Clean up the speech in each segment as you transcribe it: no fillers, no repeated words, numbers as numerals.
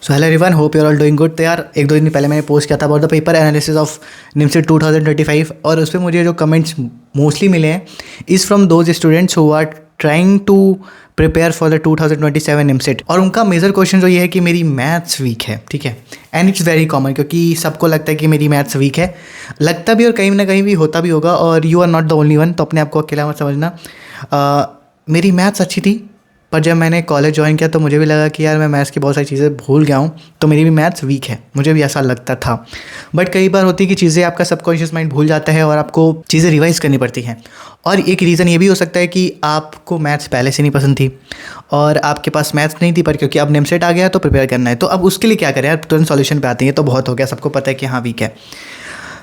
So hello everyone, hope you are all doing good. तो यार एक दो दिन पहले मैंने पोस्ट किया था about the paper analysis of NIMCET 2025 और उस पर मुझे जो कमेंट्स मोस्टली मिले हैं is from those students who are trying to prepare for the 2027 NIMCET. और उनका मेजर क्वेश्चन जो ये है कि मेरी मैथ्स वीक है, ठीक है। एंड इट्स वेरी कॉमन, क्योंकि सबको लगता है कि मेरी मैथ्स वीक है, लगता भी और कहीं ना कहीं भी होता भी होगा, और you are not the only one. तो अपने आप को अकेला मत समझना। मेरी मैथ्स अच्छी थी, पर जब मैंने कॉलेज ज्वाइन किया तो मुझे भी लगा कि यार मैं मैथ्स की बहुत सारी चीज़ें भूल गया हूँ, तो मेरी भी मैथ्स वीक है, मुझे भी ऐसा लगता था। बट कई बार होती है कि चीज़ें आपका सबकॉन्शियस माइंड भूल जाता है और आपको चीज़ें रिवाइज करनी पड़ती हैं। और एक रीज़न ये भी हो सकता है कि आपको मैथ्स पहले से नहीं पसंद थी और आपके पास मैथ्स नहीं थी, पर क्योंकि अब निमसेट आ गया तो प्रिपेयर करना है। तो अब उसके लिए क्या करें यार, तुरंत सॉल्यूशन पे आते हैं तो बहुत हो गया, सबको पता है कि हाँ वीक है।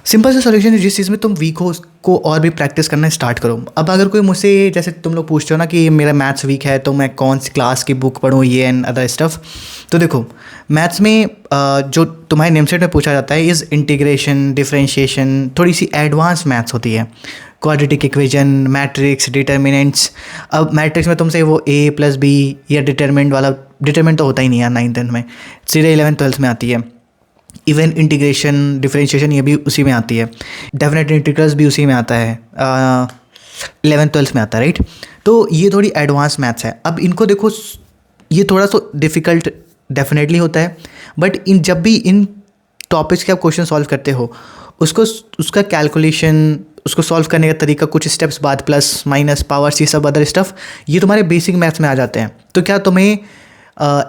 सिंपल सा सॉल्यूशन है, जिस चीज़ में तुम वीक हो उसको और भी प्रैक्टिस करना स्टार्ट करो। अब अगर कोई मुझसे, जैसे तुम लोग पूछते हो ना कि मेरा मैथ्स वीक है तो मैं कौन सी क्लास की बुक पढूं, ये एंड अदर स्टफ। तो देखो, मैथ्स में जो तुम्हारे निमसेट में पूछा जाता है इज़ इंटीग्रेशन, डिफरेंशिएशन, थोड़ी सी एडवांस मैथ्स होती है। Quadratic equation, matrix, determinants. अब मैट्रिक्स में तुमसे वो a+b या डिटर्मिनेंट वाला, डिटर्मिनेंट तो होता ही नहीं यार 9th-10th में, सीधे 11th-12th में आती है। इवन इंटीग्रेशन, डिफरेंशिएशन ये भी उसी में आती है। डेफिनेट इंटीग्रल्स भी उसी में आता है, 11th-12th में आता है, राइट। तो ये थोड़ी एडवांस मैथ्स है। अब इनको देखो, ये थोड़ा सा डिफ़िकल्ट डेफिनेटली होता है, बट जब भी इन टॉपिक्स के आप क्वेश्चन सॉल्व करते हो, उसका कैलकुलेशन, उसको सॉल्व करने का तरीका, कुछ स्टेप्स बाद, प्लस माइनस पावर्स, ये सब अदर स्टफ, ये तुम्हारे बेसिक मैथ्स में आ जाते हैं। तो क्या तुम्हें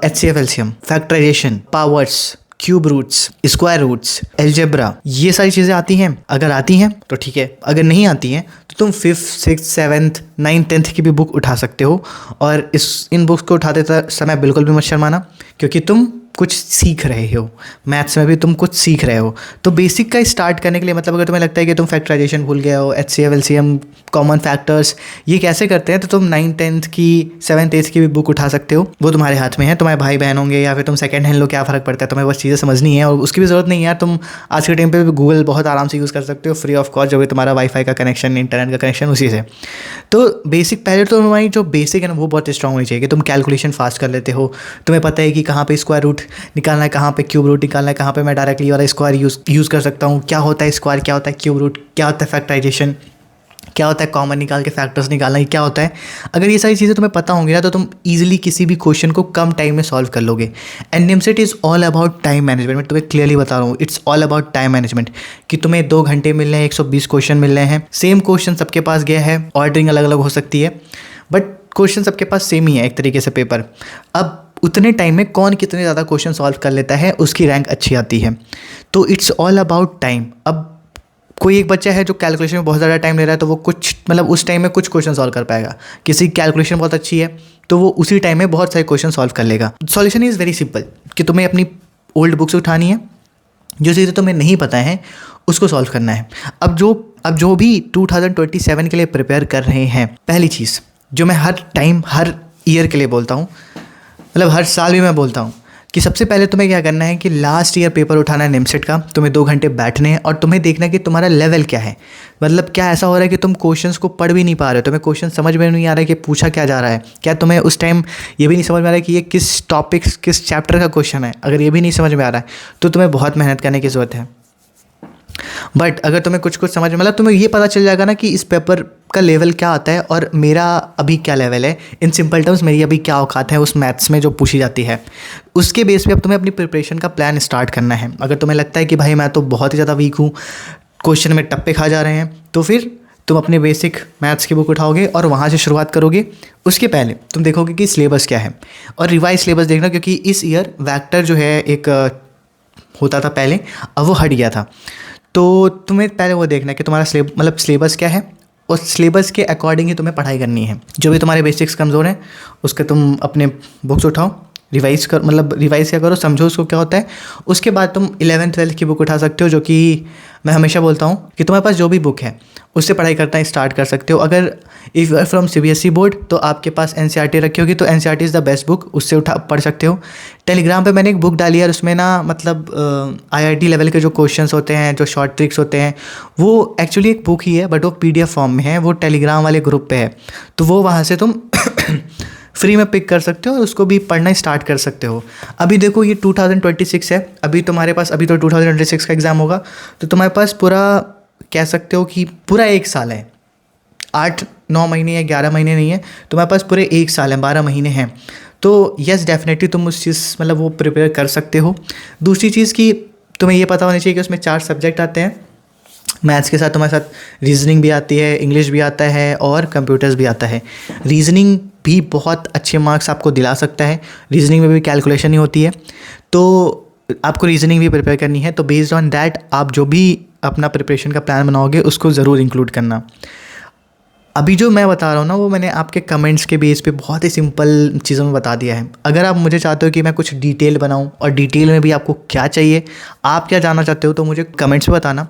HCF, LCM, factorization, powers, cube roots, square roots, algebra, ये सारी चीज़ें आती हैं? अगर आती हैं तो ठीक है, अगर नहीं आती हैं तो तुम 5th, 6th, 7th, 9th, 10th की भी बुक उठा सकते हो। और इन बुक्स को उठाते समय बिल्कुल भी मत शर्माना, क्योंकि तुम कुछ सीख रहे हो, मैथ्स में भी तुम कुछ सीख रहे हो। तो बेसिक का स्टार्ट करने के लिए, मतलब अगर तुम्हें लगता है कि तुम फैक्टराइजेशन भूल गए हो, HCF, LCM, कॉमन फैक्टर्स ये कैसे करते हैं, तो तुम 9th, 10th की, 7th, 8th की भी बुक उठा सकते हो। वो तुम्हारे हाथ में है, तुम्हारे भाई बहन होंगे या फिर तुम सेकंड हैंड लो, क्या फ़र्क पड़ता है, तुम्हें बस चीज़ें समझनी है। और उसकी भी ज़रूरत नहीं है यार, तुम आज के टाइम पे गूगल बहुत आराम से यूज़ कर सकते हो, फ्री ऑफ कॉस्ट, जो भी तुम्हारा वाईफाई का कनेक्शन, इंटरनेट का कनेक्शन उसी से। तो बेसिक, पहले तो तुम्हारी जो बेसिक है ना वो बहुत स्ट्रांग होनी चाहिए कि तुम कैलकुलेशन फास्ट कर लेते हो, तुम्हें पता है कि कहाँ पे स्क्वायर रूट निकालना है, कहाँ पे क्यूब रूट निकालना है, कहाँ पे मैं डायरेक्टली वाला स्क्वायर यूज़ कर सकता हूँ, क्या होता है स्क्वायर, क्या होता है क्यूब रूट, क्या होता है फैक्टराइजेशन, क्या होता है कॉमन निकाल के फैक्टर्स निकालना, ये क्या होता है। अगर ये सारी चीज़ें तुम्हें पता होंगी ना तो तुम इजीली किसी भी क्वेश्चन को कम टाइम में सॉल्व कर लोगे। And NIMCET is all about time management. मैं तुम्हें क्लियरली बता रहा हूँ, it's all about time management, कि तुम्हें 2 घंटे मिल रहे हैं, 120 क्वेश्चन मिल रहे हैं, सेम क्वेश्चन सबके पास गया है, ऑर्डरिंग अलग अलग हो सकती है, बट क्वेश्चन सबके पास सेम ही है एक तरीके से पेपर। अब उतने टाइम में कौन कितने ज़्यादा क्वेश्चन सॉल्व कर लेता है उसकी रैंक अच्छी आती है। तो इट्स ऑल अबाउट टाइम। अब कोई एक बच्चा है जो कैलकुलेशन में बहुत ज़्यादा टाइम ले रहा है, तो वो कुछ, मतलब उस टाइम में कुछ क्वेश्चन सॉल्व कर पाएगा। किसी की कैलकुलेशन बहुत अच्छी है तो वो उसी टाइम में बहुत सारे क्वेश्चन सॉल्व कर लेगा। सॉल्यूशन इज़ वेरी सिंपल, कि तुम्हें अपनी ओल्ड बुक्स उठानी है, जो चीज़ें तुम्हें नहीं पता है उसको सॉल्व करना है। अब जो भी 2027 के लिए प्रिपेयर कर रहे हैं, पहली चीज़ जो मैं हर टाइम, हर ईयर के लिए बोलता हूँ, मतलब हर साल भी मैं बोलता हूँ, कि सबसे पहले तुम्हें क्या करना है कि लास्ट ईयर पेपर उठाना है निमसेट का। तुम्हें 2 घंटे बैठने हैं और तुम्हें देखना है कि तुम्हारा लेवल क्या है। मतलब क्या ऐसा हो रहा है कि तुम क्वेश्चंस को पढ़ भी नहीं पा रहे हो, तुम्हें क्वेश्चन समझ में नहीं आ रहा है कि पूछा क्या जा रहा है। क्या तुम्हें उस टाइम ये भी नहीं समझ में आ रहा है कि ये किस टॉपिक्स, किस चैप्टर का क्वेश्चन है। अगर ये भी नहीं समझ में आ रहा है तो तुम्हें बहुत मेहनत करने की ज़रूरत है। बट अगर तुम्हें कुछ समझ में, मतलब तुम्हें ये पता चल जाएगा ना कि इस पेपर का लेवल क्या आता है और मेरा अभी क्या लेवल है, इन सिंपल टर्म्स मेरी अभी क्या औकात है उस मैथ्स में जो पूछी जाती है, उसके बेस पे अब तुम्हें अपनी प्रिपरेशन का प्लान स्टार्ट करना है। अगर तुम्हें लगता है कि भाई मैं तो बहुत ही ज़्यादा वीक हूँ, क्वेश्चन में टप्पे खा जा रहे हैं, तो फिर तुम अपने बेसिक मैथ्स की बुक उठाओगे और वहाँ से शुरुआत करोगे। उसके पहले तुम देखोगे कि सिलेबस क्या है और रिवाइज सिलेबस देखना, क्योंकि इस ईयर वेक्टर जो है एक होता था पहले, अब वो हट गया था। तो तुम्हें पहले वो देखना है कि तुम्हारा सिलेबस क्या है, उस सिलेबस के अकॉर्डिंग ही तुम्हें पढ़ाई करनी है। जो भी तुम्हारे बेसिक्स कमज़ोर हैं उसके तुम अपने बुक्स उठाओ, रिवाइज कर, मतलब रिवाइज क्या करो, समझो उसको क्या होता है। उसके बाद तुम 11th, 12th की बुक उठा सकते हो, जो कि मैं हमेशा बोलता हूँ कि तुम्हारे पास जो भी बुक है उससे पढ़ाई करना स्टार्ट कर सकते हो। अगर if you are from CBSE board तो आपके पास NCERT रखी होगी, तो NCERT is the best book, उससे उठा पढ़ सकते हो। टेलीग्राम पे मैंने एक बुक डाली है, उसमें ना मतलब IIT लेवल के जो क्वेश्चंस होते हैं, जो शॉर्ट ट्रिक्स होते हैं, वो एक्चुअली एक बुक ही है बट वो PDF फॉर्म में है, वो टेलीग्राम वाले ग्रुप पे है। तो वो वहाँ से तुम फ्री में पिक कर सकते हो और उसको भी पढ़ना स्टार्ट कर सकते हो। अभी देखो ये 2026 है, अभी तुम्हारे पास, अभी तो 2026 का एग्ज़ाम होगा, तो तुम्हारे पास पूरा कह सकते हो कि पूरा 1 साल है, 8-9 महीने या 11 महीने नहीं है, तुम्हारे पास पूरे 1 साल है, 12 महीने हैं। तो यस डेफिनेटली तुम उस चीज़ मतलब वो प्रिपेयर कर सकते हो। दूसरी चीज़ कि तुम्हें ये पता होना चाहिए कि उसमें 4 सब्जेक्ट आते हैं। मैथ्स के साथ तुम्हारे साथ रीजनिंग भी आती है, इंग्लिश भी आता है और कंप्यूटर्स भी आता है। रीजनिंग भी बहुत अच्छे मार्क्स आपको दिला सकता है, रीजनिंग में भी कैलकुलेशन ही होती है, तो आपको रीजनिंग भी प्रिपेयर करनी है। तो बेस्ड ऑन दैट आप जो भी अपना प्रिपरेशन का प्लान बनाओगे उसको ज़रूर इंक्लूड करना। अभी जो मैं बता रहा हूँ ना वो मैंने आपके कमेंट्स के बेस पे बहुत ही सिंपल चीज़ों में बता दिया है। अगर आप मुझे चाहते हो कि मैं कुछ डिटेल बनाऊँ और डिटेल में भी आपको क्या चाहिए, आप क्या जानना चाहते हो, तो मुझे कमेंट्स में बताना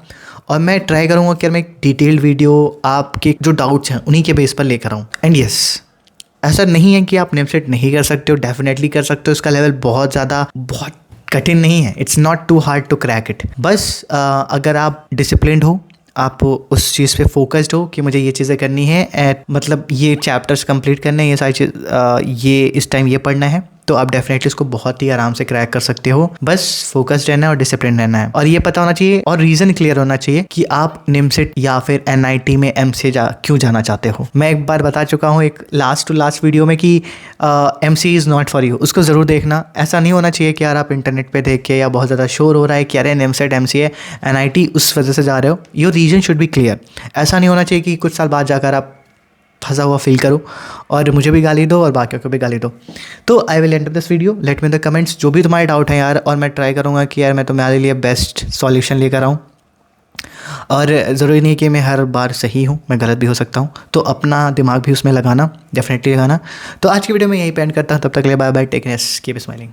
और मैं ट्राई करूँगा कि मैं एक डिटेल्ड वीडियो आपके जो डाउट्स हैं उन्हीं के बेस पर लेकर आऊँ। एंड यस, ऐसा नहीं है कि आप नेमसेट नहीं कर सकते हो, डेफिनेटली कर सकते हो। इसका लेवल बहुत कठिन नहीं है, it's not too hard to crack it. बस अगर आप डिसिप्लिन्ड हो, आप उस चीज़ पे फोकस्ड हो कि मुझे ये चीज़ें करनी है, मतलब ये चैप्टर्स कंप्लीट करने हैं, ये सारी चीज़ ये इस टाइम ये पढ़ना है, तो आप डेफिनेटली इसको बहुत ही आराम से क्रैक कर सकते हो। बस फोकस्ड रहना है और डिसिप्लिन रहना है, और ये पता होना चाहिए और रीज़न क्लियर होना चाहिए कि आप निमसेट या फिर NIT में MCA क्यों जाना चाहते हो। मैं एक बार बता चुका हूँ एक लास्ट वीडियो में कि MCA is not for you, उसको ज़रूर देखना। ऐसा नहीं होना चाहिए कि यार आप इंटरनेट पे देख के या बहुत ज़्यादा शोर हो रहा है कि अरे निमसेट MCA NIT उस वजह से जा रहे हो, your reason should be clear. ऐसा नहीं होना चाहिए कि कुछ साल बाद जाकर आप फंसा हुआ फील करो और मुझे भी गाली दो और बाकियों को भी गाली दो। तो I will and this video, let me the comments जो भी तुम्हारे डाउट हैं यार, और मैं ट्राई करूँगा कि यार मैं तुम्हारे लिए बेस्ट सॉल्यूशन लेकर आऊँ। और ज़रूरी नहीं कि मैं हर बार सही हूँ, मैं गलत भी हो सकता हूँ, तो अपना दिमाग भी उसमें लगाना, डेफिनेटली लगाना। तो आज की वीडियो में यही पे एंड करता हूँ, तब तक के लिए bye bye, take care, keep smiling.